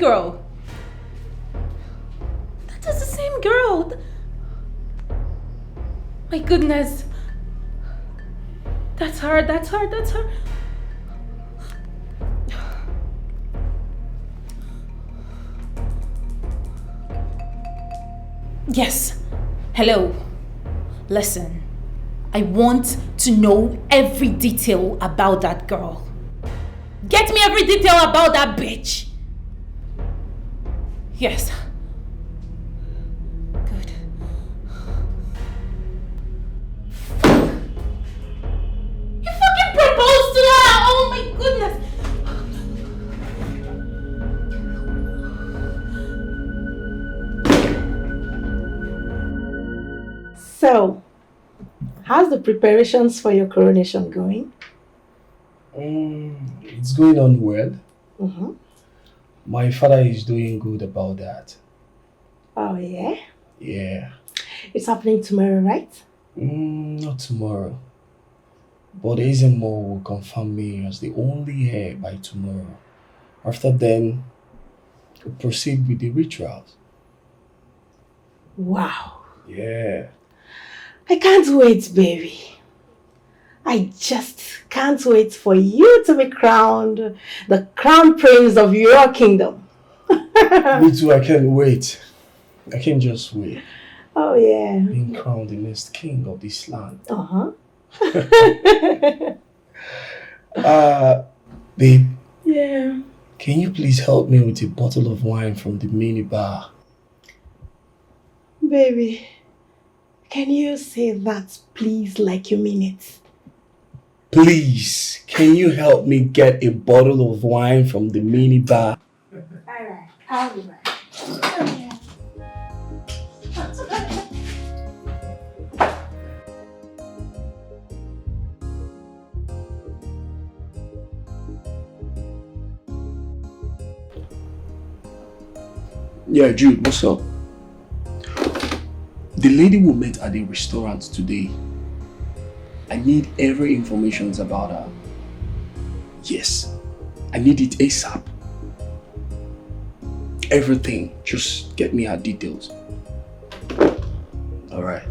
girl. That is the same girl. My goodness. That's her. Yes. Hello. Listen. I want to know every detail about that girl. Get me every detail about that bitch. Yes. Good. You fucking proposed to her! Oh my goodness! So, how's the preparations for your coronation going? It's going on well. My father is doing good about that. Oh, yeah? Yeah. It's happening tomorrow, right? Not tomorrow. But Ezemo will confirm me as the only heir by tomorrow. After then, we'll proceed with the rituals. Wow. Yeah. I can't wait, baby. I just can't wait for you to be crowned the crown prince of your kingdom. Me too, I can't wait. I can't just wait. Oh, yeah. Being crowned the next king of this land. Babe. Yeah. Can you please help me with a bottle of wine from the minibar? Baby, can you say that please like you mean it? Please, can you help me get a bottle of wine from the minibar? Alright, I'll be back. Yeah, Jude, what's up? The lady we met at the restaurant today, I need every information about her. Yes, I need it ASAP. Everything, just get me her details. Alright,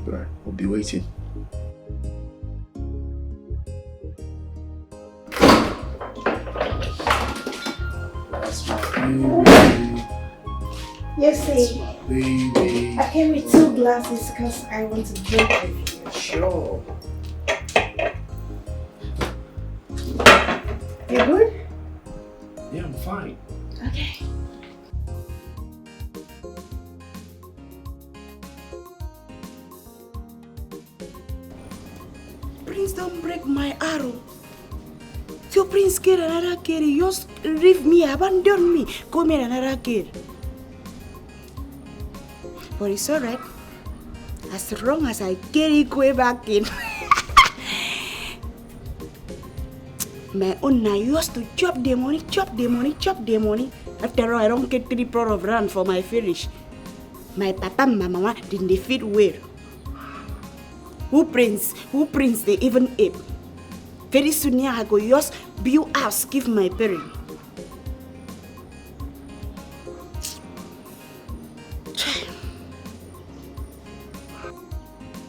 we'll be waiting. That's my baby. Yes, That's see. my baby. I came with 2 glasses because I want to drink with you. Sure. You good? Yeah, I'm fine. Okay. Prince, don't break my arrow. Your prince get another kid, you just leave me, abandon me, go meet another kid. But it's alright. As long as I get Ikwe back in. My own I used to chop the money. After all, I don't get 3 plot of land for my finish. My papa and my mama didn't fit well. Who prince they even ape. Very soon I go just build house, give my parents.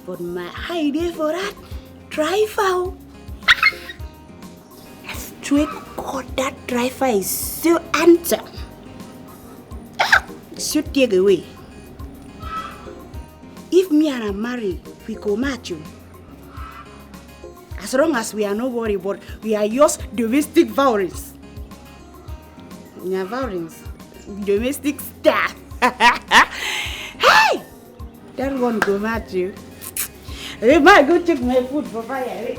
But my idea for that, driver. Straight God, that driver is so handsome. Should take away. If me and I marry, we go match you. As long as we are not worried, but we are just domestic violence. Yeah, violence. Domestic stuff. Hey! That one go match you. I might go check my food for fire.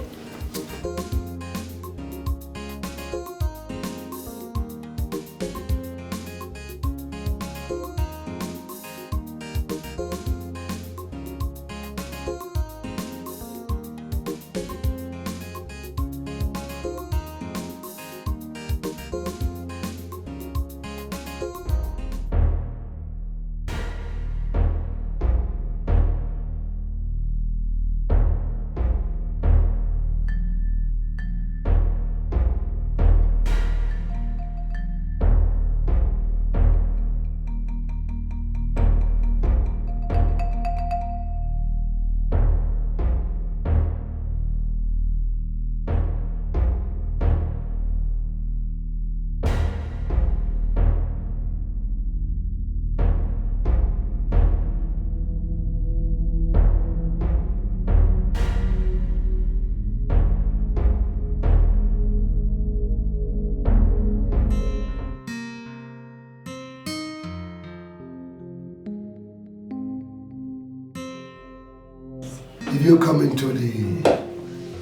you come into the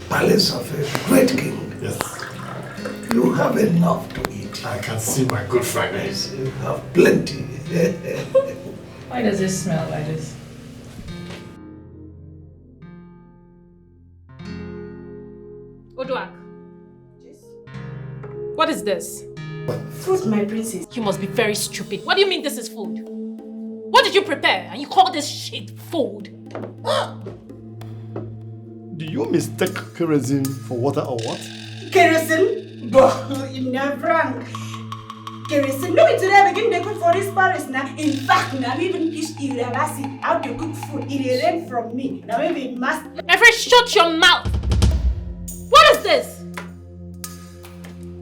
palace of a great king, Yes. you have enough to eat. I can see my good friend is. You have plenty. Why does it smell like this? Oduak. What is this? Food, my princess. You must be very stupid. What do you mean this is food? What did you prepare and you call this shit food? Do you mistake kerosene for water or what? Kerosene? Bah, in a brand. Kerosene. No, today I begin to cook for this Paris now. In fact, now even this Irabasi, how to cook food, it learned from me. Now maybe it must. Every shut your mouth! What is this?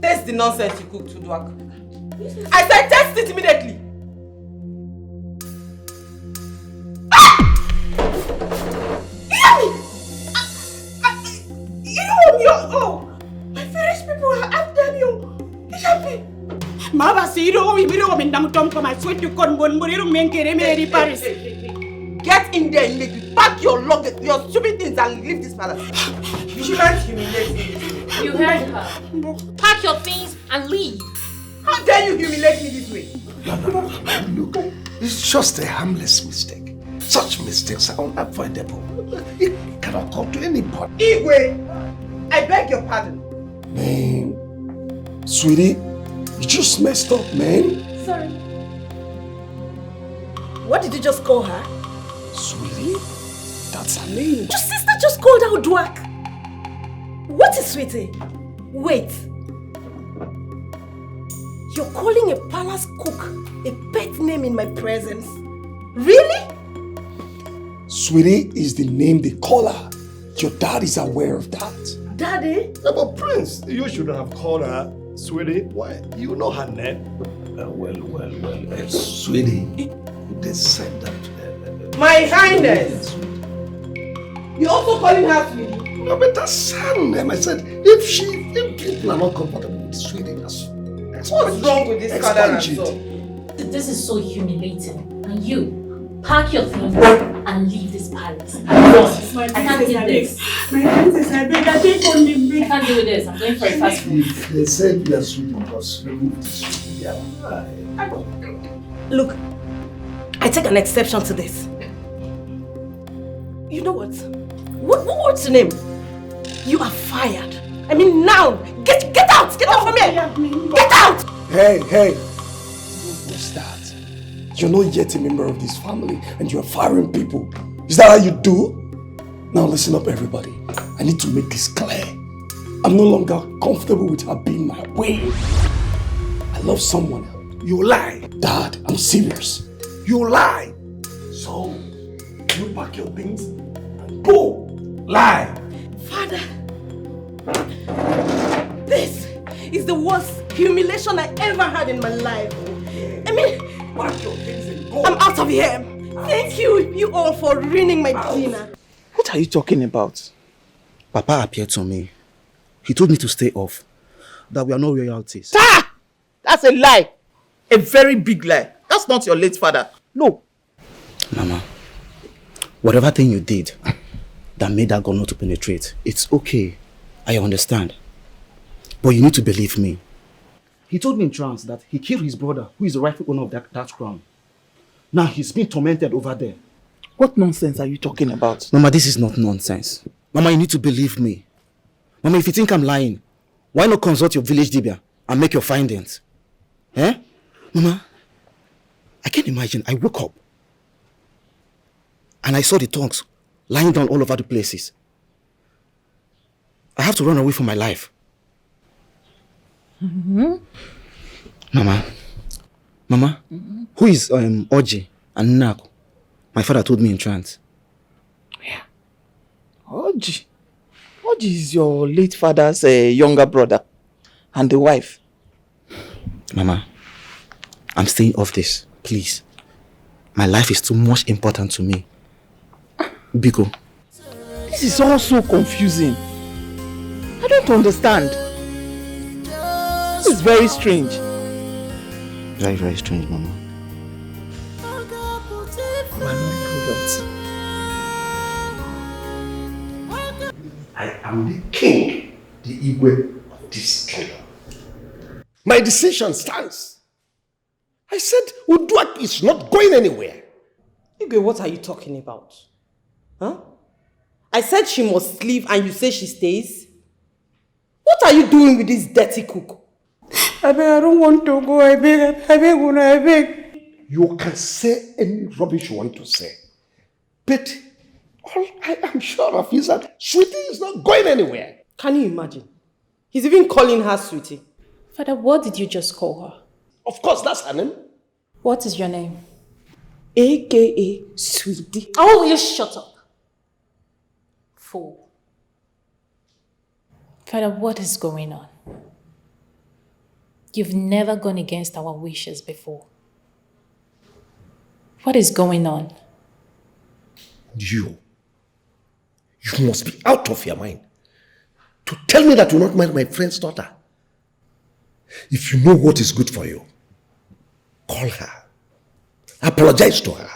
Taste the nonsense you cooked, Oduak. I said taste it immediately. My French people are after you. Mama, see you don't want me to come I swear to God, but you don't make it Paris. Get in there immediately. Pack your luggage, your stupid things and leave this palace. You shouldn't humiliate me. You heard her. Pack your things and leave. How dare you humiliate me this way? No. Look, it's just a harmless mistake. Such mistakes are unavoidable. It cannot come to anybody. Igwe, I beg your pardon. Man, sweetie, you just messed up, man. Sorry. What did you just call her? Sweetie, that's her name. Your sister just called out Dwak. What is sweetie? Wait. You're calling a palace cook a pet name in my presence? Really? Sweetie is the name they call her. Your dad is aware of that. Daddy? Yeah, but Prince, you shouldn't have called her sweetie. Why? You know her name. Sweetie, they said that. My Highness. You also calling her sweetie? No, but that's her name. I said, if people are not comfortable with sweetie, that's what's wrong with this father and son? This is so humiliating. And you, pack your things and leave this palace. I can't do this. My princess, I beg, I take on the I can't do this. I'm going for a fast food. If they said we are sweetie, just remove the sweetie. Yeah. Look, I take an exception to this. You know what? What's your name? You are fired. I mean now, get out! Get out from here! Get out! Hey! What's that? You're not yet a member of this family and you're firing people. Is that how you do? Now listen up everybody. I need to make this clear. I'm no longer comfortable with her being my way. I love someone else. You lie. Dad, I'm serious. You lie. So, you pack your things and go. Lie. Father, this is the worst humiliation I ever had in my life. I mean, Pack your things and go. I'm out of here. Thank you all for ruining my dinner. What are you talking about? Papa appeared to me. He told me to stay off. That we are no royalties. Ah! That's a lie. A very big lie. That's not your late father. No. Mama, whatever thing you did that made that girl not to penetrate, it's okay. I understand. But you need to believe me. He told me in trance that he killed his brother, who is the rightful owner of that crown. Now he's being tormented over there. What nonsense are you talking about? Mama, this is not nonsense. Mama, you need to believe me. Mama, if you think I'm lying, why not consult your village dibia and make your findings? Eh? Mama, I can't imagine. I woke up and I saw the tongues lying down all over the places. I have to run away from my life. Mama, who is Oji and Nako? My father told me in trance. Yeah. Oji is your late father's younger brother and the wife. Mama, I'm staying off this, please. My life is too much important to me. Biko. This is all so confusing. I don't understand. This is very strange. Very, very strange, Mama. Mama, no royalty. am the king, the Igwe of this kingdom. My decision stands. I said Uduak is not going anywhere. Igwe, what are you talking about? Huh? I said she must leave and you say she stays? What are you doing with this dirty cook? I beg, I don't want to go. I beg, Una, I beg. You can say any rubbish you want to say. But all I am sure of is that Sweetie is not going anywhere. Can you imagine? He's even calling her Sweetie. Father, what did you just call her? Of course, that's her name. What is your name? AKA Sweetie. Oh, will you shut up? Fool. Father, what is going on? You've never gone against our wishes before. What is going on? You must be out of your mind to tell me that you will not marry my friend's daughter. If you know what is good for you, call her. Apologize to her.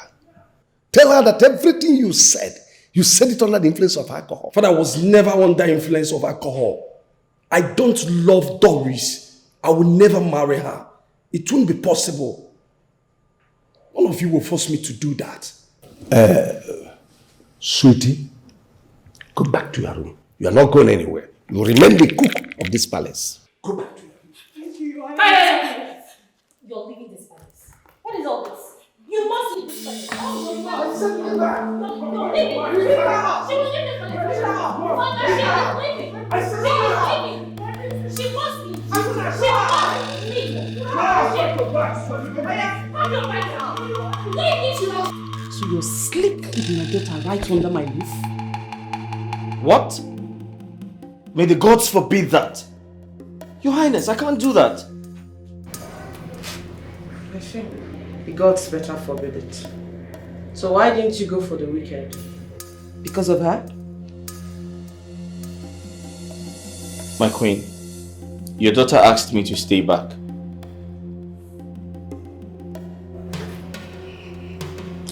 Tell her that everything you said it under the influence of alcohol. Father, I was never under influence of alcohol. I don't love Doris. I will never marry her. It won't be possible. None of you will force me to do that. Sweetie, go back to your room. You are not going anywhere. You will remain the cook of this palace. Go back to your room. You're leaving this palace. What is all this? You must leave this palace. Oh, no, no. No, leave it. She will leave this palace. She must leave. She must leave. So you're sleeping with my daughter right under my roof? What? May the gods forbid that. Your Highness, I can't do that. I think the gods better forbid it. So why didn't you go for the weekend? Because of her? My queen, your daughter asked me to stay back.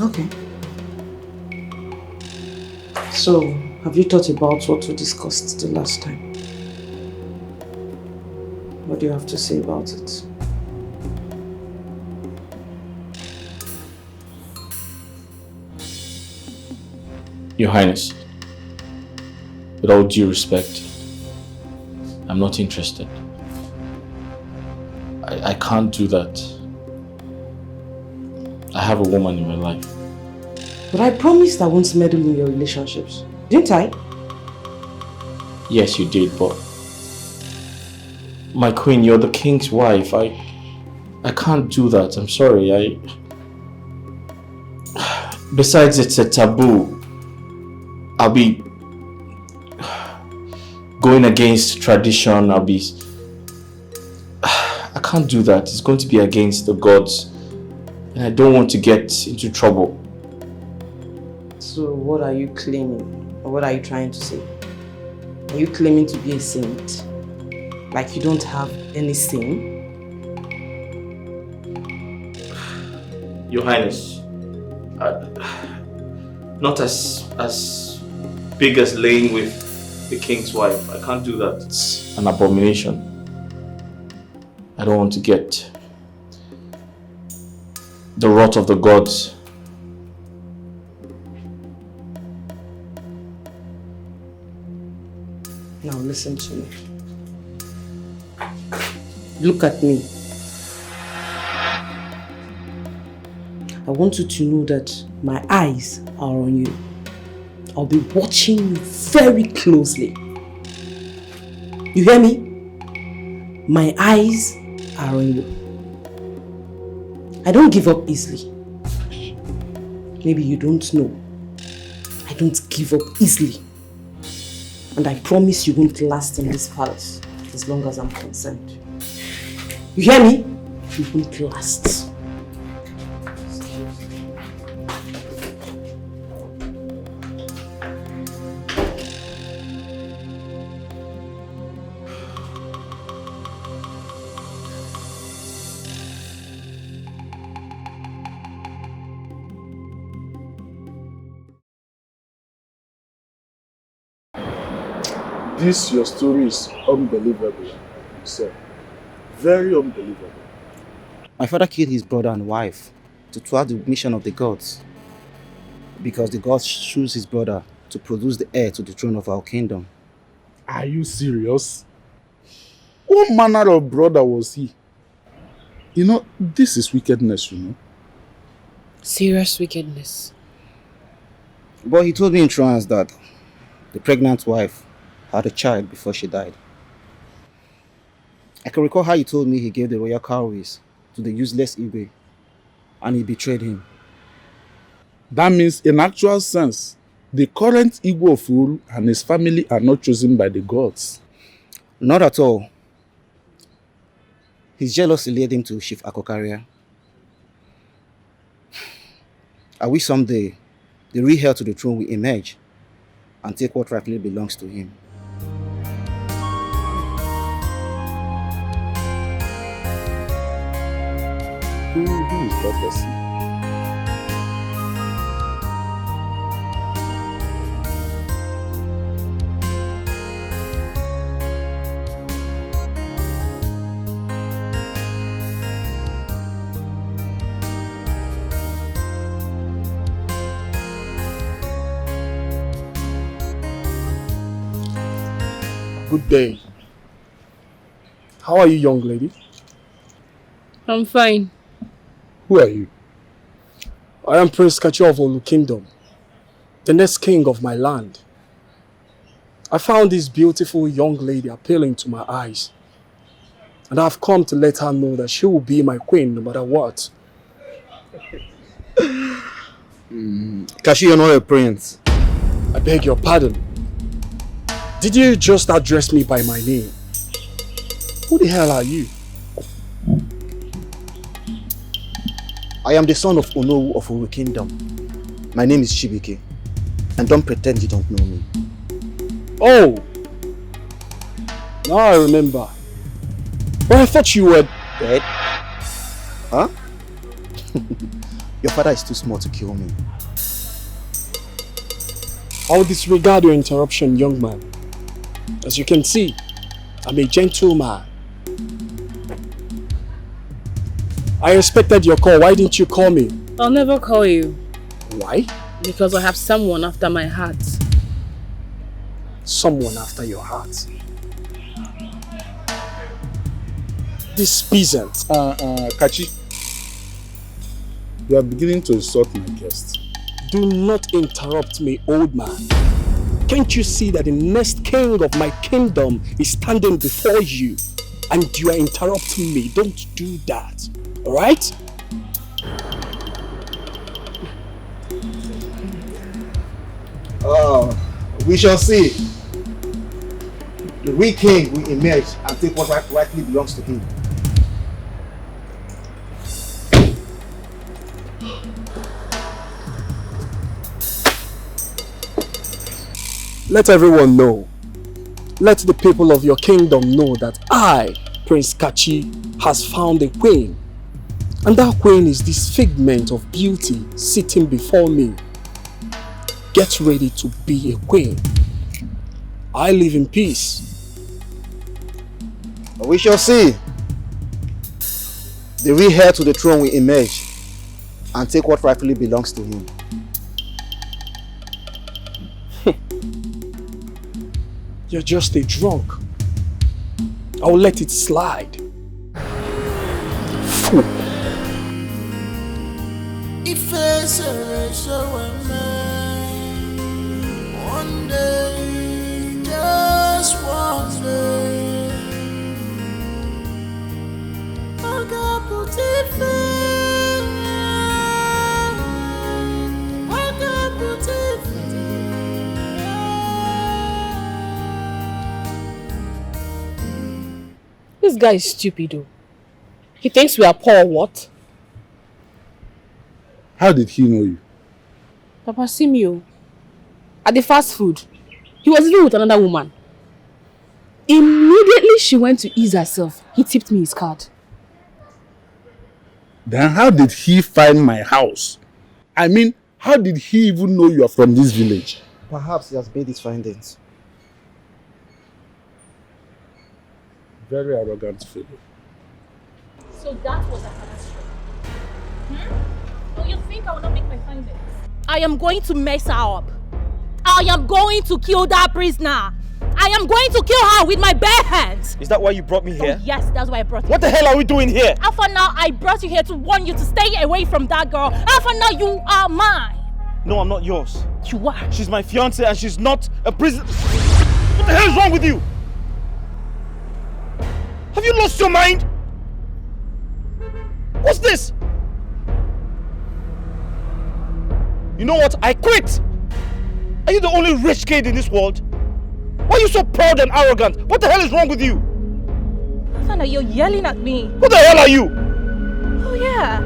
Okay. So, have you thought about what we discussed the last time? What do you have to say about it? Your Highness, with all due respect, I'm not interested. I can't do that. I have a woman in my life. But I promised I won't meddle in your relationships. Didn't I? Yes, you did, but... My queen, you're the king's wife. I can't do that. I'm sorry. Besides, it's a taboo. I'll be going against tradition. I can't do that. It's going to be against the gods. And I don't want to get into trouble. So what are you claiming? Or what are you trying to say? Are you claiming to be a saint? Like you don't have any sin? Your Highness, not as big as laying with the king's wife. I can't do that. It's an abomination. I don't want to get the wrath of the gods. Now listen to me. Look at me. I want you to know that my eyes are on you. I'll be watching you very closely. You hear me? My eyes are on you. I don't give up easily. Maybe you don't know. I don't give up easily. And I promise you won't last in this palace as long as I'm concerned. You hear me? You won't last. This your story is unbelievable, sir. Very unbelievable. My father killed his brother and wife to thwart the mission of the gods. Because the gods choose his brother to produce the heir to the throne of our kingdom. Are you serious? What manner of brother was he? You know, this is wickedness, you know. Serious wickedness. But he told me in trance that the pregnant wife had a child before she died. I can recall how he told me he gave the royal cowries to the useless Igwe and he betrayed him. That means, in actual sense, the current Igwe of rule and his family are not chosen by the gods. Not at all. His jealousy led him to Chief Akokaria. I wish someday the real heir to the throne will emerge and take what rightfully belongs to him. Who is that person? Good day. How are you, young lady? I'm fine. Who are you? I am Prince Kachi of Olu Kingdom, the next king of my land. I found this beautiful young lady appealing to my eyes, and I've come to let her know that she will be my queen no matter what. Kashi, you're not a prince. I beg your pardon. Did you just address me by my name? Who the hell are you? I am the son of Onowu of Uru Kingdom. My name is Shibike, and don't pretend you don't know me. Oh! Now I remember. But I thought you were dead. Huh? Your father is too small to kill me. I will disregard your interruption, young man. As you can see, I'm a gentleman. I expected your call. Why didn't you call me? I'll never call you. Why? Because I have someone after my heart. Someone after your heart. This peasant. Kachi. You are beginning to insult my guest. Do not interrupt me, old man. Can't you see that the next king of my kingdom is standing before you and you are interrupting me? Don't do that. Alright? We shall see. The real king will emerge and take what rightly belongs to him. Let everyone know. Let the people of your kingdom know that I, Prince Kachi, has found a queen. And that queen is this figment of beauty sitting before me. Get ready to be a queen. I live in peace. We shall see. The real heir to the throne will emerge and take what rightfully belongs to him. You're just a drunk. I'll let it slide. Fool. One day, just one day, I got put it fair. I got put it fair. This guy is stupid though. He thinks we are poor or what? How did he know you? Papa Simio. At the fast food. He was even with another woman. Immediately she went to ease herself. He tipped me his card. Then how did he find my house? I mean, how did he even know you are from this village? Perhaps he has made his findings. very arrogant fellow. So that was a catastrophe. Do you think I will not make my findings? I am going to mess her up. I am going to kill that prisoner. I am going to kill her with my bare hands. Is that why you brought me here? Oh, yes, that's why I brought you. What the hell are we doing here? Alpha, now I brought you here to warn you to stay away from that girl. Alpha, now you are mine. No, I'm not yours. You are. She's my fiancée and she's not a prisoner. What the hell is wrong with you? Have you lost your mind? What's this? You know what? I quit. Are you the only rich kid in this world? Why are you so proud and arrogant? What the hell is wrong with you? Alpha, you're yelling at me. Who the hell are you? Oh yeah.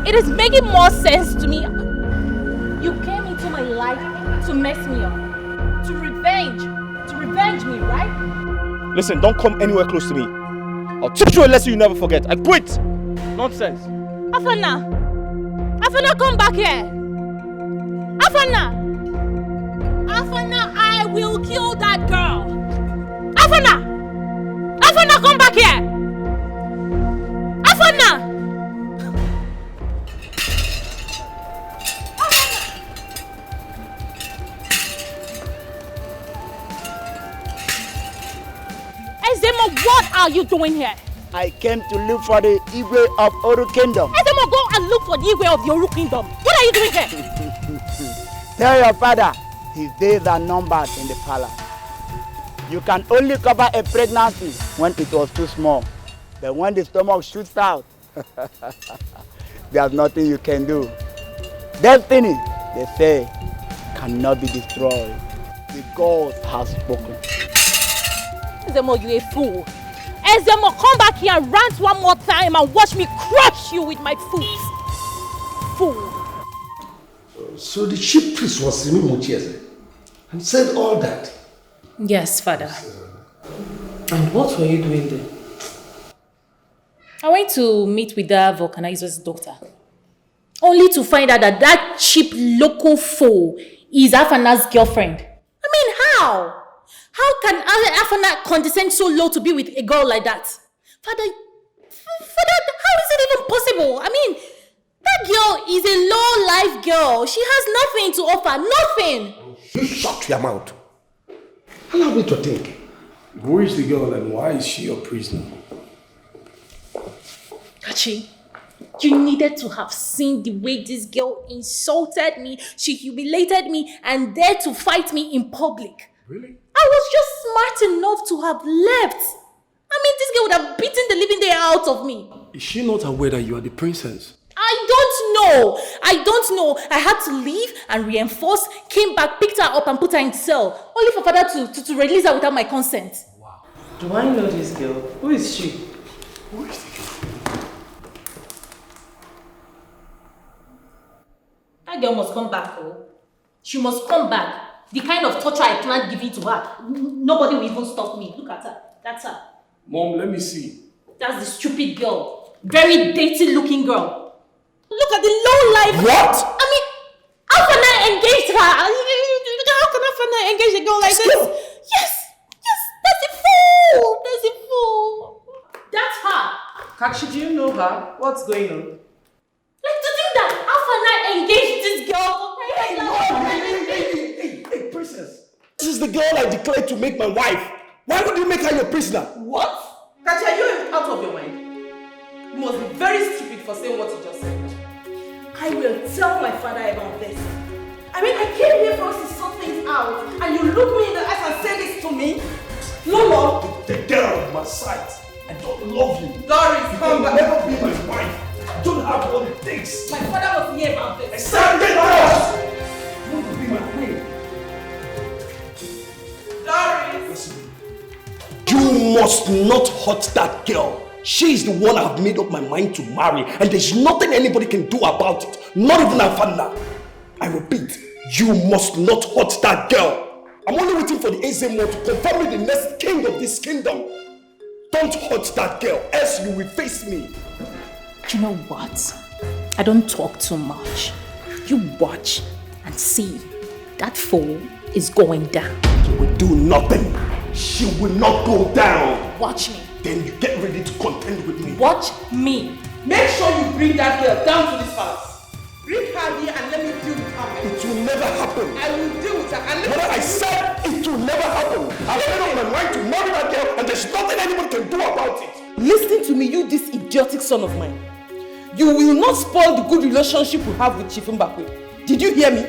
It is making more sense to me. You came into my life to mess me up. To revenge me, right? Listen, don't come anywhere close to me. I'll teach you a lesson you never forget. I quit. Nonsense. Afana, come back here. Afana, I will kill that girl. Afana, come back here. Afana. Ezemo, what are you doing here? I came to look for the Igwe of Oru Kingdom. Ezemo, go and look for the Igwe of the Oru Kingdom. What are you doing here? Tell your father his days are numbered in the palace. You can only cover a pregnancy when it was too small. But when the stomach shoots out, there's nothing you can do. Destiny, they say, cannot be destroyed. The gods have spoken. Ezemo, you a fool. Ezemo, come back here and rant one more time and watch me crush you with my foot. Fool. So the chief priest was Simi Mochieze and said all that? Yes, Father. And what were you doing there? I went to meet with that vulcanizer's doctor. Only to find out that that cheap local fool is Afana's girlfriend. I mean, how? How can Afana condescend so low to be with a girl like that? Father, how is it even possible? I mean, that girl is a low-life girl. She has nothing to offer. Nothing. You shut your mouth. Allow me to think. Who is the girl and why is she your prisoner? Kachi, you needed to have seen the way this girl insulted me. She humiliated me and dared to fight me in public. Really? I was just smart enough to have left. I mean, this girl would have beaten the living day out of me. Is she not aware that you are the princess? I don't know. I had to leave and reinforce, came back, picked her up and put her in cell. Only for father to release her without my consent. Wow. Do I know this girl? Who is she? Who is the girl? That girl must come back, oh. She must come back. The kind of torture I planned giving to her. Nobody will even stop me. Look at her. That's her. Mom, let me see. That's the stupid girl. Very dainty looking girl. Look at the low life. What? I mean, how can I engage her? How can I engage a girl like this? Yes, that's a fool. That's her. Kachi, do you know her? What's going on? Like to think that how can I engage this girl? Hey, princess. This is the girl I declared to make my wife. Why would you make her your prisoner? What? Kachi, are you out of your mind? You must be very stupid for saying what you just said. I will tell my father about this. I mean, I came here for us to sort things out, and you look me in the eyes and say this to me? Lolo! Get out of my sight. I don't love you. Doris, come back. You will never be my wife. I don't have what it takes. My father was here about this. I said get out! You want to be my queen. Doris! Listen. You must not hurt that girl. She is the one I have made up my mind to marry, and there's nothing anybody can do about it. Not even Afana. I repeat, you must not hurt that girl. I'm only waiting for the Ezemo to confirm me the next king of this kingdom. Don't hurt that girl, else you will face me. You know what? I don't talk too much. You watch and see. That fool is going down. You will do nothing. She will not go down. Watch me. Then you get ready to contend with me. Watch me. Make sure you bring that girl down to this palace. Bring her here and let me deal with her. It will never happen. I will deal with her and let What I said, it will never happen. I've made up my mind to marry that girl and there's nothing anyone can do about it. Listen to me, you this idiotic son of mine. You will not spoil the good relationship we have with Chief Mbakwe. Did you hear me?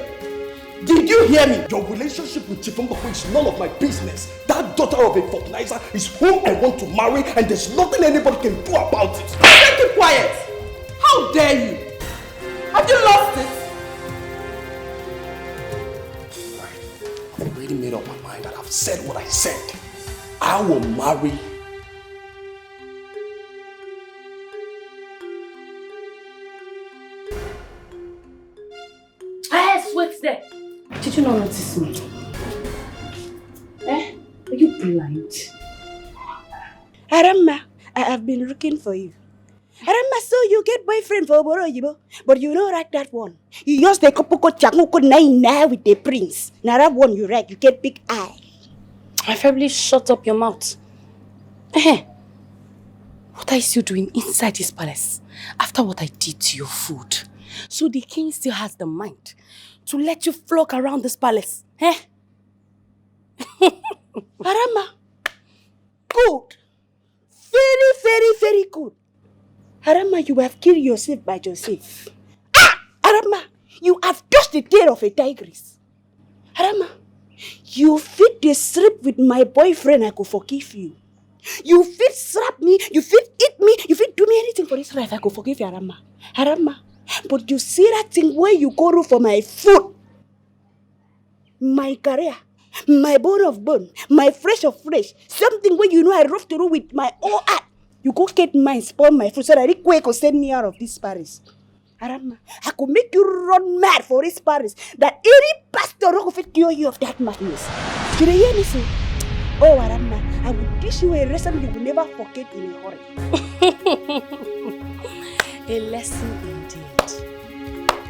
Did you hear me? Your relationship with Chief Mbakwe is none of my business. That daughter of a fertilizer is whom I want to marry and there's nothing anybody can do about it. Keep quiet. How dare you? Have you lost it? I've already made up my mind and I've said what I said. I will marry. Yes, what's there? Did you not notice me? Eh? Are you blind? Arama, I have been looking for you. Arama, so you get boyfriend for Oboro Yibo, but you don't like that one. You use the kopoko chakoko nine with the prince. Now that one you like, you get big eye. My family, shut up your mouth. Eh? What are you still doing inside this palace after what I did to your food? So the king still has the mind to let you flock around this palace, eh? Arama, good. Very, very, very good. Arama, you have killed yourself by yourself. Ah! Arama, you have touched the tail of a tigress. Arama, you fit the strip with my boyfriend, I could forgive you. You fit slap me, you fit eat me, you fit do me anything for this life, I could forgive you, Arama. Arama, but you see that thing where you go to for my food, my career, my bone of bone, my flesh of flesh, something where you know I rough through with my own heart. You go get mine, spoil my food, so that it quick will send me out of this Paris. Arama, I could make you run mad for this Paris, that any pastor will fit cure you of that madness. Did you hear me say? Oh, Arama, I will teach you a lesson you will never forget in a hurry. A lesson indeed.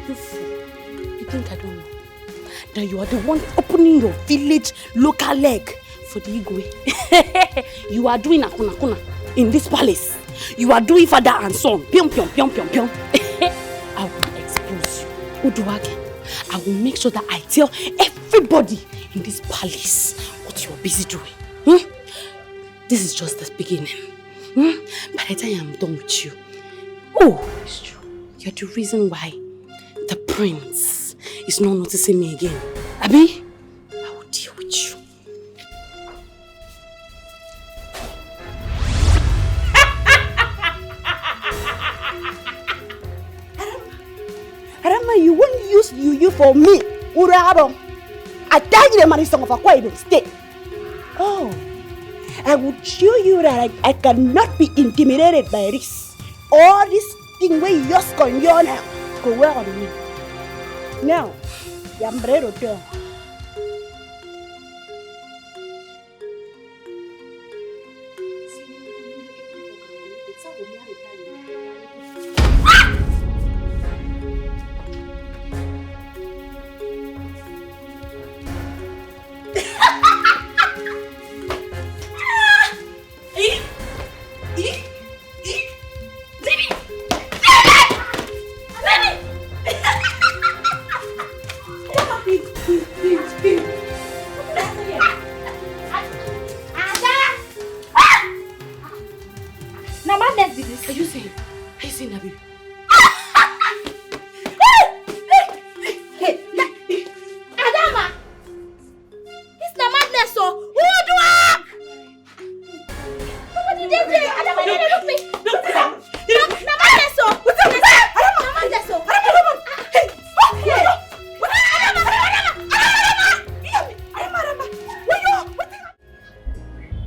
You fool. You think I don't know? That you are the one opening your village local leg for the Igwe. You are doing akuna in this palace. You are doing father and son. Pion, pion, pion, pion, pion. I will expose you. Uduage. I will make sure that I tell everybody in this palace what you are busy doing. This is just the beginning. By the time I'm done with you, oh, it's true. You're the reason why the prince is not noticing me again. Abi, I will deal with you. Arama, you won't use you for me. Urabo. I tell you the money song of a quiet state. Oh, I would show you that I cannot be intimidated by this. All this thing where you just going on now. Go well on me. Now, I'm ready to go.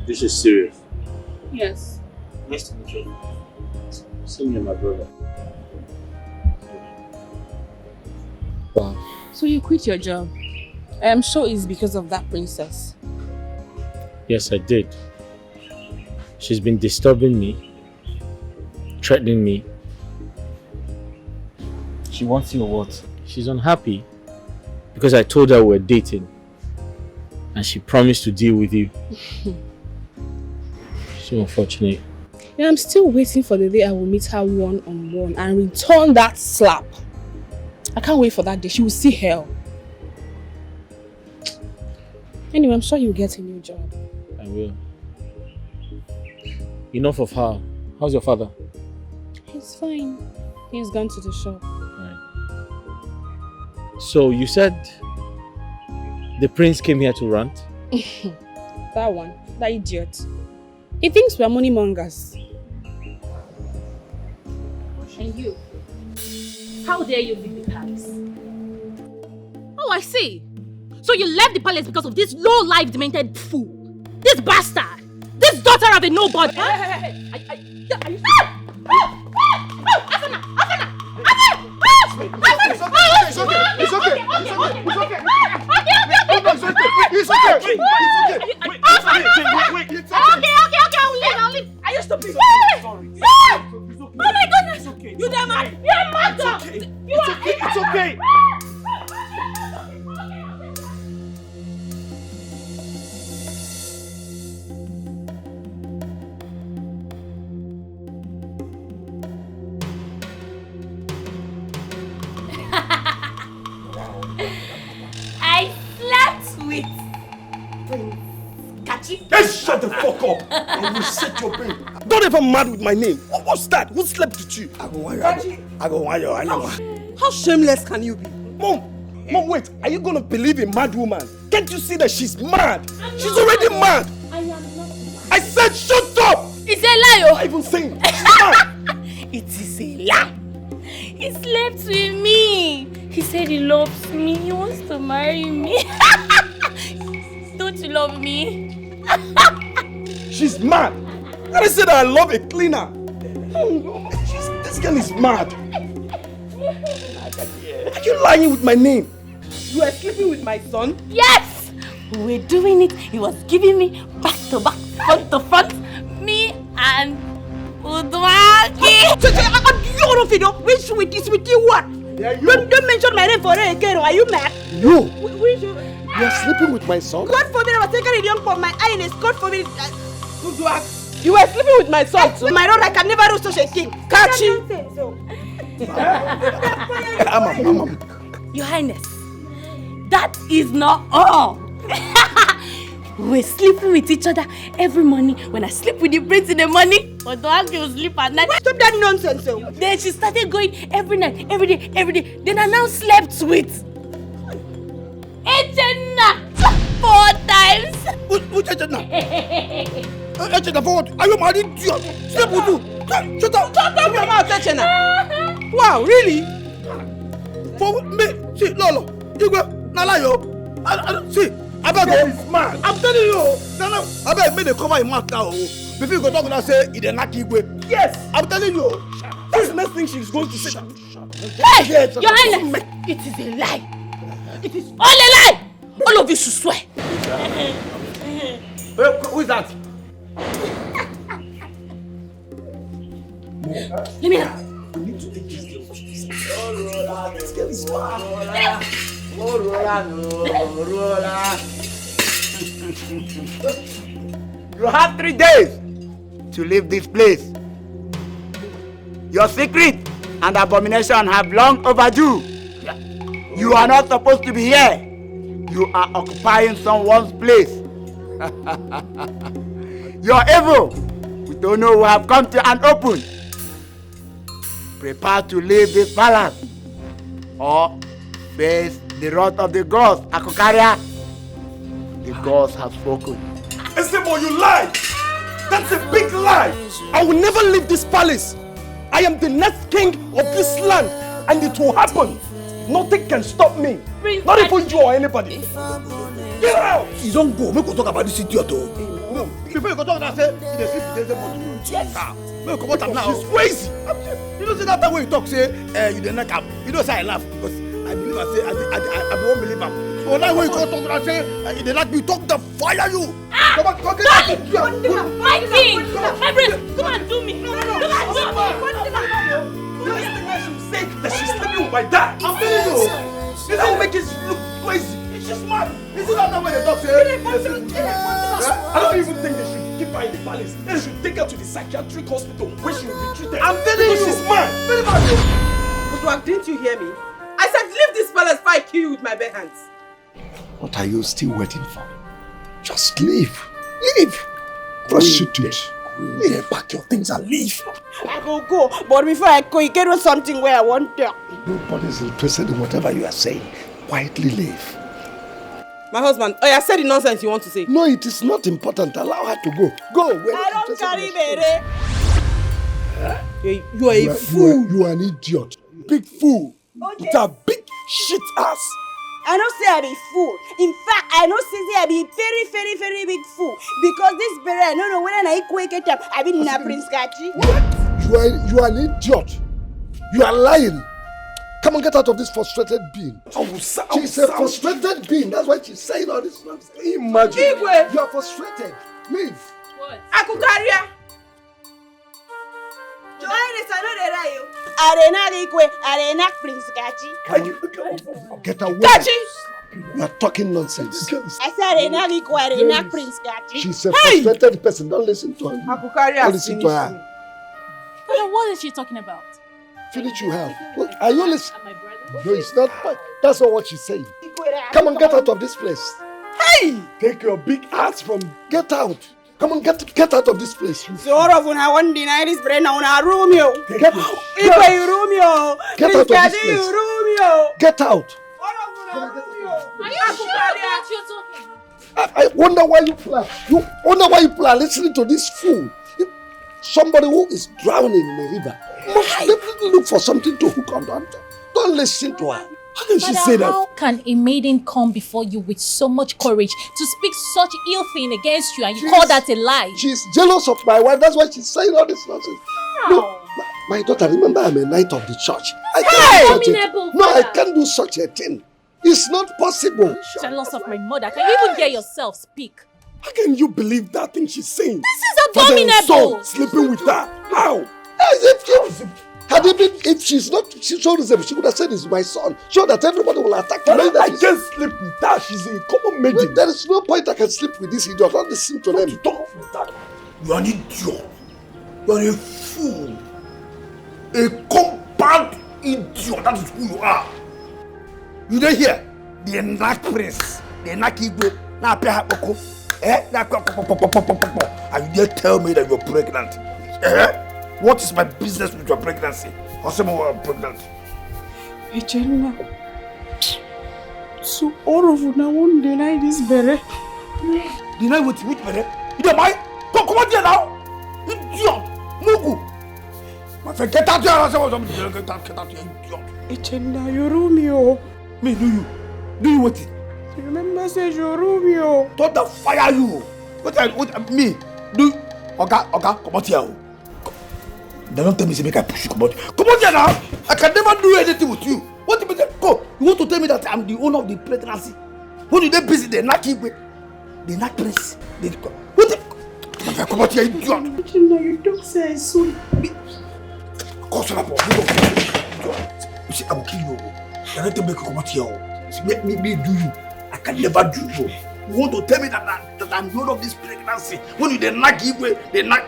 This is serious. Yes. Nice to meet you. See me and my brother. Wow. So you quit your job? I am sure it's because of that princess. Yes, I did. She's been disturbing me, threatening me. She wants you or what? She's unhappy because I told her we're dating. And she promised to deal with you. So unfortunate. And I'm still waiting for the day I will meet her one-on-one and return that slap. I can't wait for that day. She will see hell. Anyway, I'm sure you'll get a new job. I will. Enough of her. How's your father? He's fine. He's gone to the shop. Right. So you said the prince came here to rant? That one. That idiot. He thinks we're money mongers. And you? How dare you leave the palace? Oh, I see. So you left the palace because of this low-life demented fool. This bastard. This daughter of a nobody. I'll leave. I used to be sorry. Oh my goodness! You damn mad! You're mad! It's okay. I slept with Prince Kachi. Hey, shut the fuck up! I will set your brain. Don't ever mad with my name. What's that? Who slept with you? I go want you. How shameless can you be? Mom, wait. Are you gonna believe a mad woman? Can't you see that she's mad? She's already mad. I am not mad. I said shut up! It's a lie, oh! I even saying she's mad. It is a lie. He slept with me. He said he loves me. He wants to marry me. Don't you love me? She's mad. And I said I love a cleaner. This girl is mad. Are you lying with my name? You were sleeping with my son? Yes! We were doing it. He was giving me back to back, front to front. Me and Udwaki. Which with this with you what? Yeah, you. Don't mention my name for her again. Are you mad? You are sleeping with my son? God forbid I was taking a young for my eyes. God forbid. You were sleeping with my son too? My Lord, I can never do such a thing. Catch him! Your Highness, that is not all. We're sleeping with each other every morning. When I sleep with the prince in the morning, Udwaki will sleep at night. Stop that nonsense. Then she started going every night, every day. Then I now slept with Echena 4 times. Which Echena? Echena for what? Are you married? Sleep with you. Shut up your mouth, Echena. Wow, really? For me? See, Lolo, you go. Nalayo. See, I beg you. I'm telling you. Nala, I beg me to cover your mouth now. Before you go talk and say, it's a lucky way. Yes, I'm telling you. That's the next thing she's going to say. Hey, Your Highness, it is a lie. It is all a lie. All of you should swear. Who is that? Let me know. We need to take this girl to this. This girl is mad. You have 3 days to leave this place. Your secret and abomination have long overdue. You are not supposed to be here. You are occupying someone's place. You're evil. We don't know who have come to an open. Prepare to leave this palace or face the wrath of the gods. Akokaria, the gods have spoken. Esebo, you lie! That's a big lie! I will never leave this palace. I am the next king of this land, and it will happen. Nothing can stop me. Not even you or anybody. Get out! You don't go. Make we talk about this idiot. No. Before you go talk and say, you sleep with everybody. Yes. Make we come out now. She's crazy. You don't say that time when you talk, say, you don't like him. You don't say I laugh because I believe I say, I won't believe him. So now when you go talk and say, you don't like me, talk the fire you. Come on, come on. My king! My prince, come on, do me. No. Say that she's sleeping with my dad. I'm telling you. This will make it look crazy. It's just mad. Isn't that way they talk, say? I don't even think they should keep her in the palace. They should take her to the psychiatric hospital where she will be treated. I'm telling you. She's mad. Very bad. But didn't you hear me? I said leave this palace before I kill you with my bare hands. What are you still waiting for? Just leave. Leave. Prostitute. Leave. Pack your things and leave. I will go, but before I go, you get on something where I want to. Nobody's interested in whatever you are saying. Quietly leave. My husband, I said the nonsense you want to say. No, it is not important. Allow her to go. Go. I don't carry bere. You are a fool. You are an idiot. Big fool. Okay. It's a big shit ass. I don't say I be fool. In fact, I don't say I be very, very, very big fool. Because this bere, I don't know when I equate it up. I be na Prince Kachi. What? You are an idiot. You are lying. Come and get out of this frustrated being. She's a frustrated being. That's why she's saying all this nonsense. Imagine. Igwe. You are frustrated. Leave. What? Akukaria. Join us, I know they lie you. Arena Igwe, Arena Prince Kachi. Get away. Kachi. You are talking nonsense. I said Arena Igwe, Arena Prince Kachi. She's a frustrated person. Don't listen to her. Akukaria. Don't listen to her. What is she talking about? Finish you have. Are you listening? No, it's not. That's not what she's saying. Come and get out of this place. Hey! Take your big ass from. Get out. Come and get out of this place. So all of una won't deny this brain now una room yo. Get out. Igwe you room yo. Get out of this place. You room yo. Get out. All of una room yo. Are you sure what you're talking? I wonder why you plan. You wonder why you plan listening to this fool. Somebody who is drowning in the river must definitely look for something to hook on. Don't listen to her. How can she say that? How can a maiden come before you with so much courage to speak such ill thing against you and you call that a lie? She's jealous of my wife. That's why she's saying all this nonsense. No, my daughter, remember I'm a knight of the church. I can't do such a thing. It's not possible. Jealous of my mother. Can you even hear yourself speak? How can you believe that thing she's saying? This is abominable. Sleeping with her. How? If she's not, she showed herself, she would have said it's my son. Sure that everybody will attack me. I can't sleep with her. She's a common maiden. There is no point I can sleep with this idiot. Don't listen to them. You are an idiot. You are a fool. A compound idiot. That is who you are. You don't hear? The Enak Prince. The Enak Igwe. Now pay her boko. And you dare tell me that you're pregnant? What is my business with your pregnancy? Or someone who are pregnant? Echenna. So all of you now won't deny this bere. Deny what? Which bere? You don't mind? Come on here now! Idiot! Mugu! My friend, get out here! Get out here, idiot! Echenna, you're Romeo. Me, do you? Do you what? Remember, say you're Romeo. Don't fire you! What me? Do you? Oga, come out here. They don't tell me to make I push you. Come out here now! I can never do anything with you. What do you mean? Go! You want to tell me that I'm the owner of the pregnancy? When you they busy, they knock you with the knock prince. What the? Come out here, idiot! You don't say so. You see, I will kill you. They don't tell me to come out here. Me do you. I can never do you. You want to tell me that I'm the owner of this pregnancy? When you they knock you with the knock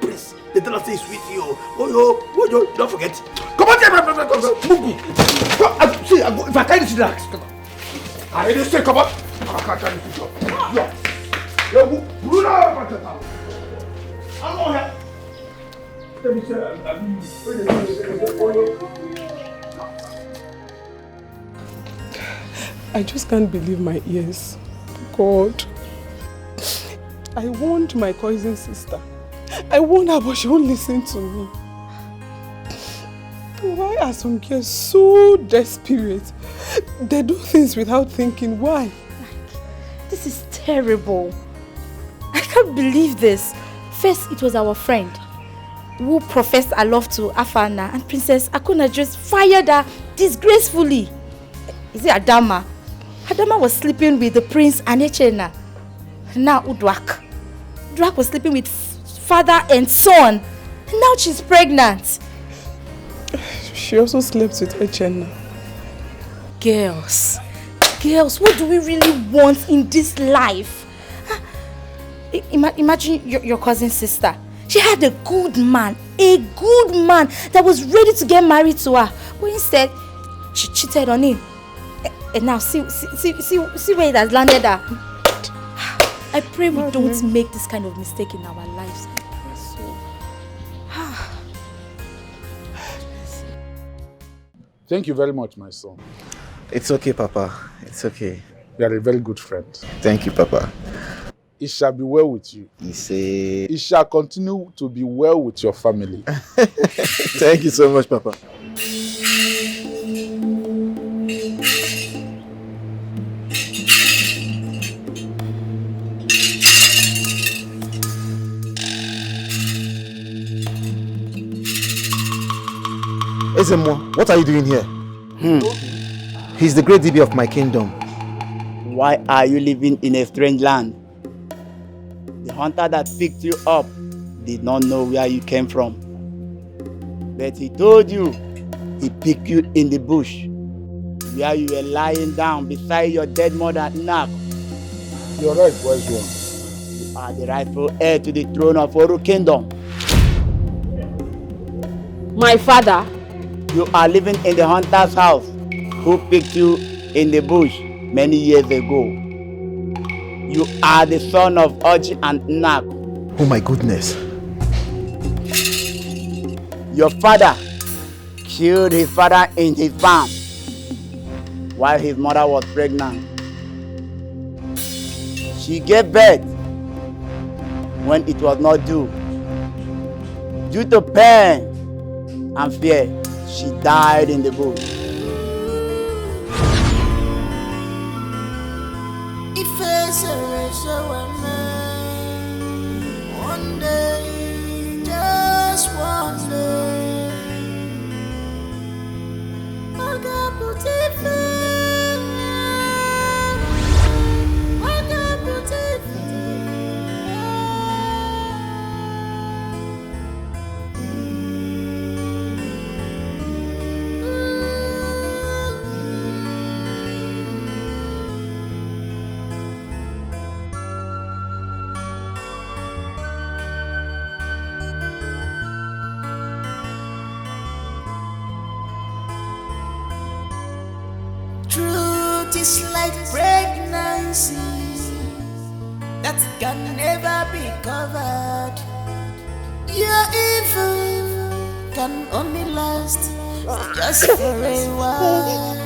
prince. They tell us say sweet yo. Oh yo, don't forget. Come on here, see, if I carry this relax. I already say come on. I can't carry this job. Yo, Bruno, I'm on here. Let me say, I just can't believe my ears. God. I warned my cousin sister. I warned her, but she won't listen to me. Why are some girls so desperate? They do things without thinking. Why? This is terrible. I can't believe this. First, it was our friend who professed her love to Afana, and Princess Akuna just fired her disgracefully. Is it Adama? Adama was sleeping with the prince and Echena. Now Udwak. Udwak was sleeping with father and son. And now she's pregnant. She also slept with Echena. Girls. girls, what do we really want in this life? Imagine your cousin's sister. She had a good man that was ready to get married to her. But instead, she cheated on him. And now see where it has landed her. I pray we don't make this kind of mistake in our lives. Thank you very much, my son. It's okay, Papa. It's okay. You are a very good friend. Thank you, Papa. It shall be well with you. It shall continue to be well with your family. Thank you so much, Papa. Ezemo, what are you doing here? He's the great DB of my kingdom. Why are you living in a strange land? The hunter that picked you up did not know where you came from. But he told you he picked you in the bush, where you were lying down beside your dead mother, Nak. You're right, wise one. You are the rightful heir to the throne of Oru Kingdom. My father? You are living in the hunter's house who picked you in the bush many years ago. You are the son of Oji and Nak. Oh my goodness. Your father killed his father in his farm while his mother was pregnant. She gave birth when it was not due. Due to pain and fear, she died in the bush. One day, just one day, I got put it It's like pregnancy that can never be covered. Your evil can only last just for a while.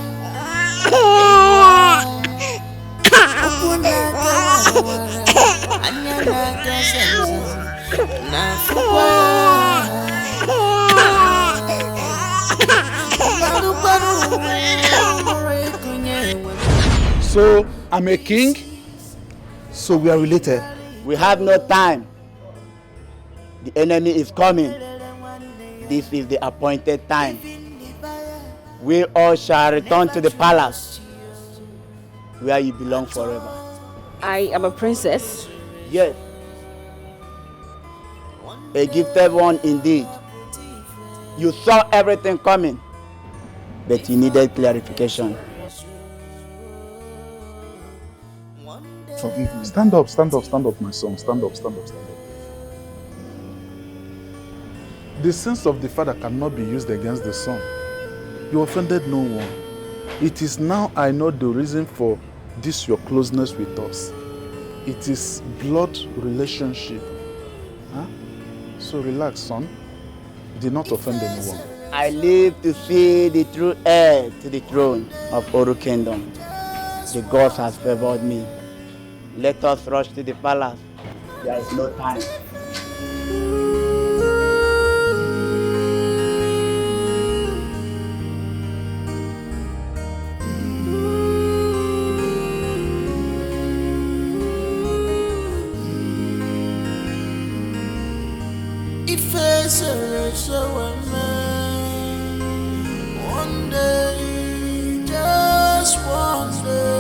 So, I'm a king? So we are related? We have no time. The enemy is coming. This is the appointed time. We all shall return to the palace where you belong forever. I am a princess? Yes. A gifted one indeed. You saw everything coming, but you needed clarification. Forgive me. Stand up, my son. Stand up. The sins of the father cannot be used against the son. You offended no one. It is now I know the reason for this your closeness with us. It is blood relationship. Huh? So relax, son. You did not offend anyone. I live to see the true heir to the throne of Oru Kingdom. The gods has favored me. Let us rush to the palace. There is no time. If it's a one day, just one day.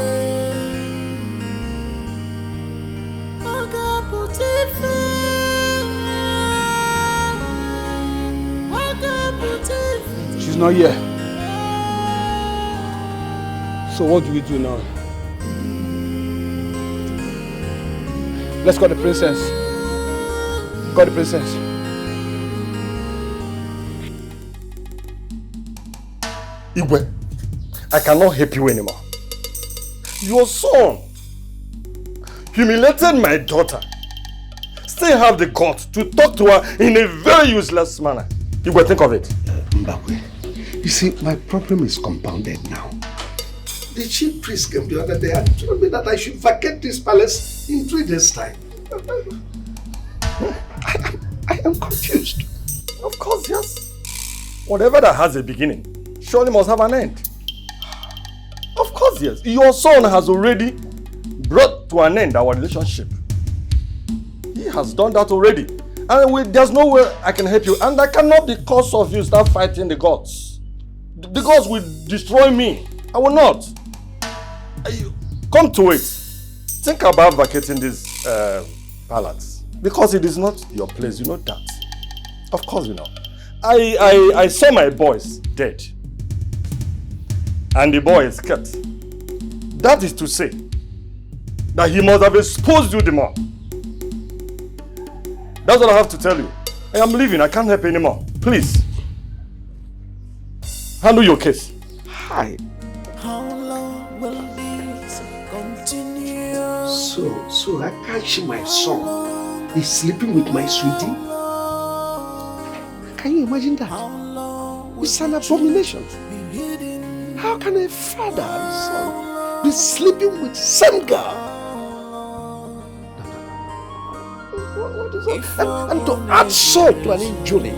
She's not here. So what do we do now? Let's call the princess. Call the princess. Igwe, I cannot help you anymore. Your son humiliated my daughter. Still have the guts to talk to her in a very useless manner. Igwe, think of it. Mbakwe, you see, my problem is compounded now. The chief priest came the other day and told me that I should vacate this palace in 3 days' time. I am confused. Of course, yes. Whatever that has a beginning surely must have an end. Of course, yes. Your son has already brought to an end our relationship. He has done that already. And there's no way I can help you. And I cannot, because of you, start fighting the gods. The gods will destroy me. I will not. Come to it. Think about vacating this palace. Because it is not your place, you know that. Of course you know. I saw my boys dead. And the boy is kept. That is to say that he must have exposed you the more. That's all I have to tell you. I am leaving. I can't help anymore. Please. Handle your case. Hi. How long will this continue? So I can't see my son. He's sleeping with my sweetie. Can you imagine that? It's an abomination. How can a father and son be sleeping with same girl? What is that? And to add salt to an injury.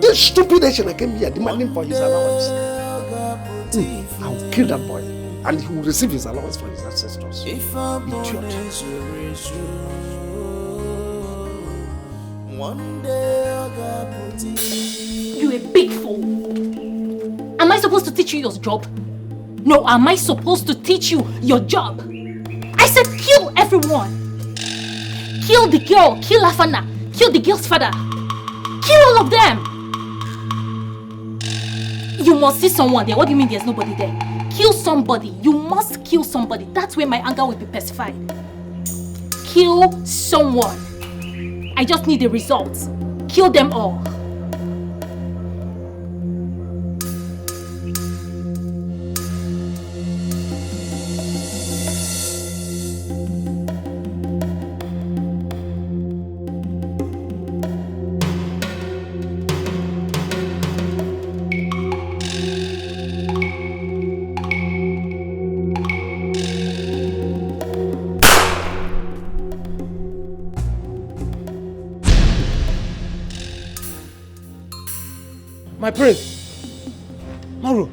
This stupid Asian I came here demanding for his allowance. I will kill that boy and he will receive his allowance for his ancestors. Idiot. You a big fool. Am I supposed to teach you your job? No, am I supposed to teach you your job? I said kill everyone. Kill the girl, kill Afana, kill the girl's father. Kill all of them. You must see someone there. What do you mean there's nobody there? Kill somebody. You must kill somebody. That's where my anger will be pacified. Kill someone. I just need the results. Kill them all. My prince, Maru,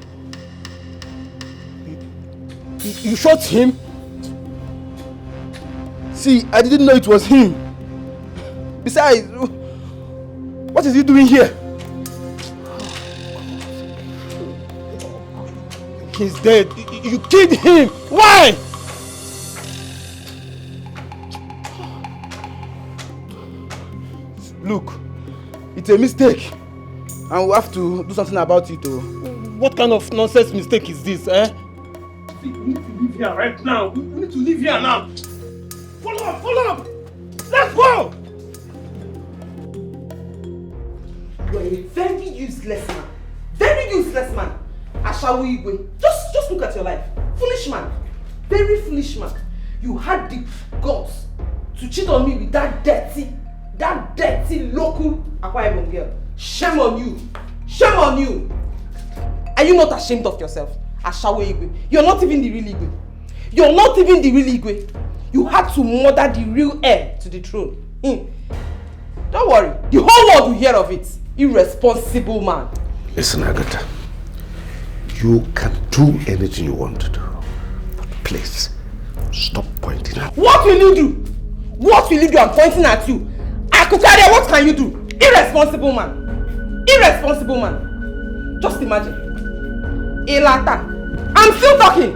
you shot him? See, I didn't know it was him. Besides, what is he doing here? He's dead. You killed him. Why? Look, it's a mistake. And we have to do something about it. What kind of nonsense mistake is this, eh? We need to leave here right now. We need to leave here now. Follow up, follow up. Let's go. You are a very useless man. Very useless man. Ashawu Igwe. Just look at your life. Foolish man. Very foolish man. You had the guts to cheat on me with that dirty local Akwa Ibom girl. Shame on you! Shame on you! Are you not ashamed of yourself? Ashawe Igwe. You're not even the real Igwe. You're not even the real Igwe. You had to murder the real heir to the throne. Don't worry. The whole world will hear of it. Irresponsible man. Listen, Agatha. You can do anything you want to do. But please, stop pointing at me. What will you do? What will you do? I'm pointing at you. Akukaria, what can you do? Irresponsible man. Irresponsible man. Just imagine. Elata. I'm still talking.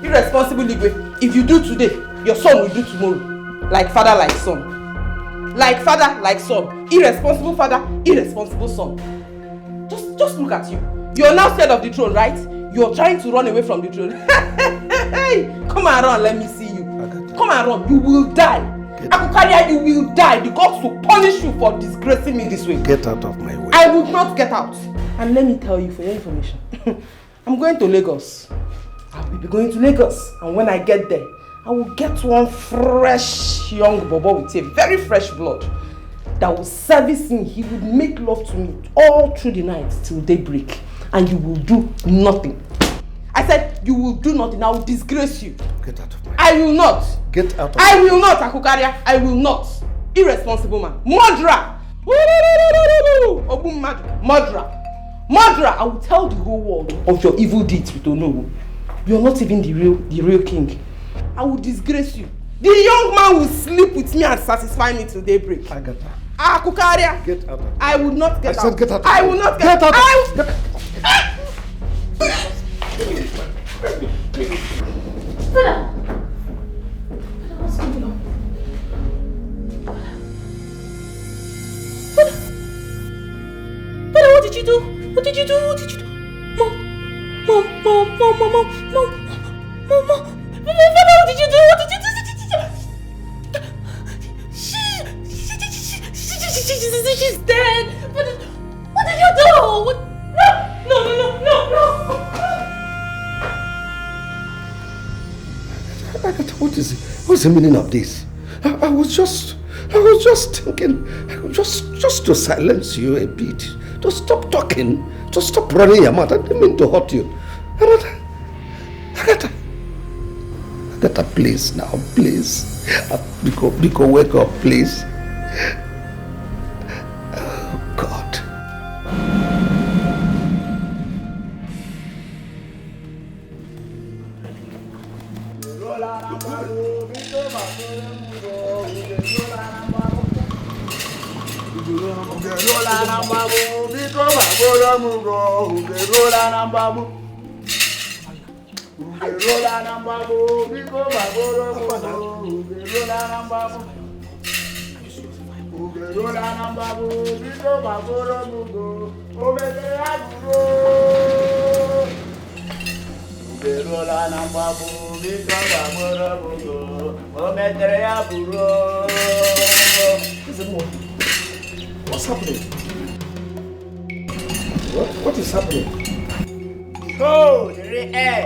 Irresponsible Igwe. If you do today, your son will do tomorrow. Like father, like son. Like father, like son. Irresponsible father, irresponsible son. Just look at you. You're now scared of the throne, right? You're trying to run away from the throne. Hey, come and run, let me see you. Come and run. You will die. Akukaria, you will die. The gods will punish you for disgracing me this way. Get out of my way. I will not get out. And let me tell you for your information, I'm going to Lagos. I will be going to Lagos. And when I get there, I will get one fresh young bobo with a very fresh blood that will service me. He will make love to me all through the night till daybreak. And you will do nothing. I said you will do nothing. I will disgrace you. Get out of my way. I will not. Get out of I will not, Akukaria. I will not. Irresponsible man. Murderer. Murderer. Murderer. I will tell the whole world of your evil deeds with Ono. You are not even the real king. I will disgrace you. The young man will sleep with me and satisfy me till daybreak. Agatha. Akukaria. Get out of my way. I will not get out. I said get out of I my will way. not get out. What's going on? Father, what did you do? What did you do? What did you do? Mom. Father, what did you do? What did you do? She's dead. What did you do? No. What's the meaning of this? I was just thinking, just to silence you a bit, to stop talking, to stop running your mouth. I didn't mean to hurt you. Agatha, please now, please. Biko, wake up, please. Oh, God. What's happening? What is happening? Behold, the real heir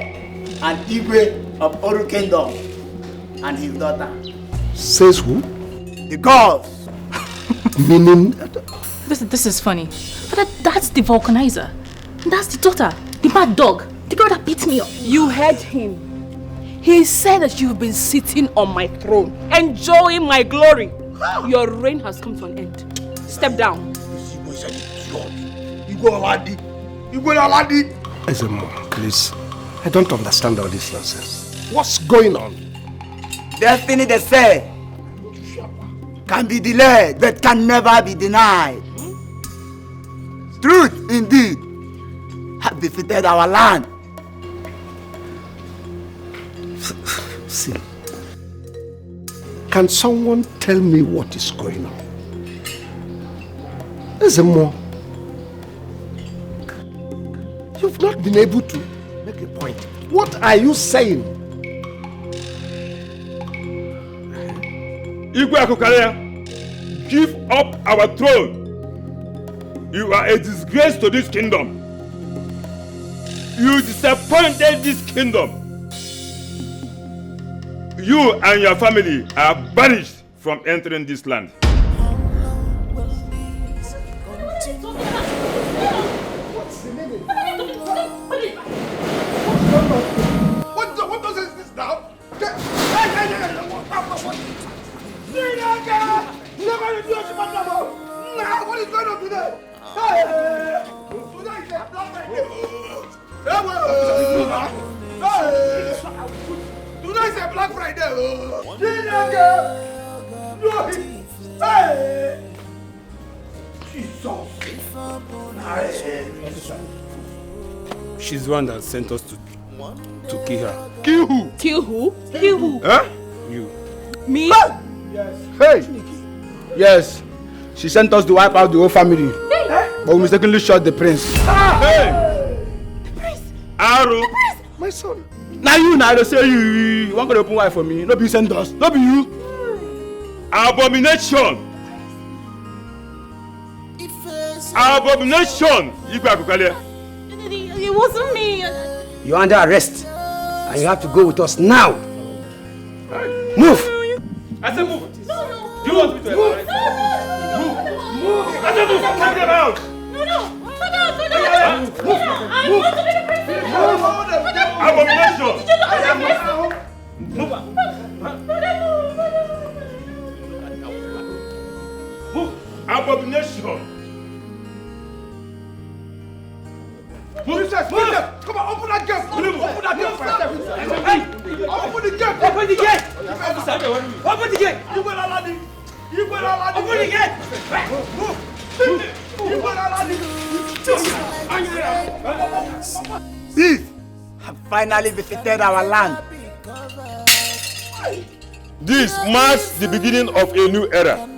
and Igwe of Oru Kingdom and his daughter. Says who? The gods. Meaning? This is funny. But that's the vulcanizer. That's the daughter. The mad dog. The girl that beat me up. You heard him. He said that you've been sitting on my throne, enjoying my glory. Your reign has come to an end. Step down. Ezemo, please. I don't understand all this nonsense. What's going on? Destiny, they say, can be delayed but can never be denied. Truth, indeed, have befitted our land. See, can someone tell me what is going on? Ezemo, you've not been able to make a point. What are you saying? Igwe Akukaria, give up our throne. You are a disgrace to this kingdom. You disappointed this kingdom. You and your family are banished from entering this land. What does this now? What is going on today? Tonight is a Black Friday. She's the one that sent us to kill her. Kill who? Kill who? Kill who? Huh? You. Me? Yes. Hey! Yes. She sent us to wipe out the whole family. Hey. But we mistakenly shot the prince. Hey! The prince! Arrow! My son. Now you say you want to open wife for me. No be sent us. No be you. Abomination! Abomination! It wasn't me. You're under arrest. And you have to go with us now. Move! I said move! Do you want me to arrest? Move! I said move! Take them out! No! I want to be the president! Abomination! Move! Abomination! Move! Come on, open that gate! Open that gate! Hey! Open the gate! Open the gate! Open the gate! You will allow me! You will allow me! Open the gate! Move! You will allow me! Thieves have finally visited our land. This marks the beginning of a new era.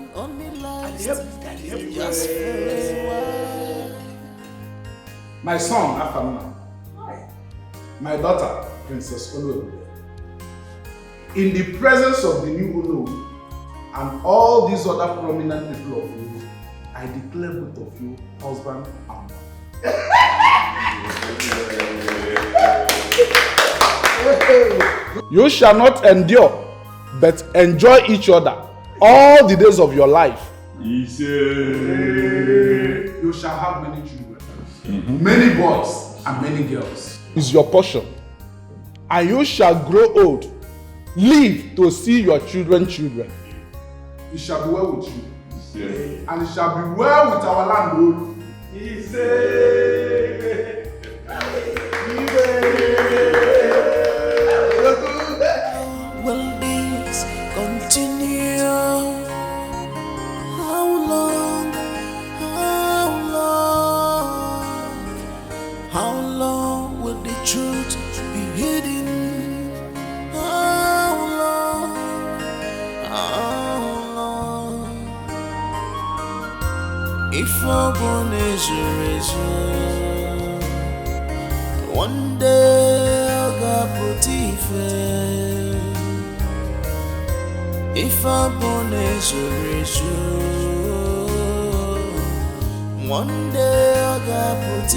My son, Afamina. My daughter, Princess Olu. In the presence of the new Olu and all these other prominent people of Olu, I declare both of you husband and wife. You shall not endure, but enjoy each other all the days of your life. You shall have many children, many boys and many girls. Is your portion, and you shall grow old, live to see your children's children. It shall be well with you, and it shall be well with our land, Lord. Will this continue? How long? How long will the truth be hidden? How long? If our born is one day I'll go put if our born is one day I'll go put